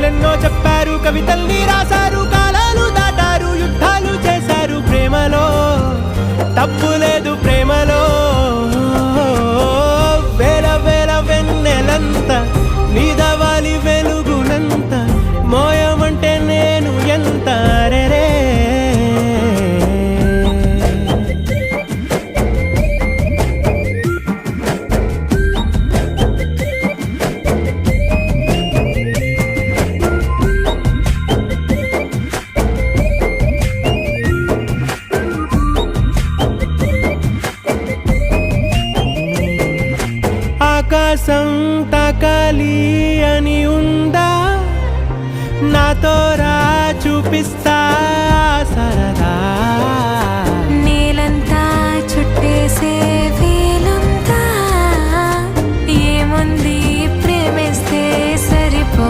కథలెన్నో చెప్పారు, కవితల్ని రాశారు, కాలాలు దాటారు, యుద్ధాలు చేశారు. ప్రేమలో తప్పు లేదు, ప్రేమలో వేల వేల వెన్నెలంత నీదవాలి వెలుగునంత, మోయమంటే నేను ఎంత రే. ఆకాశం తాకాలి అని ఉందా, నాతో రా చూపిస్తా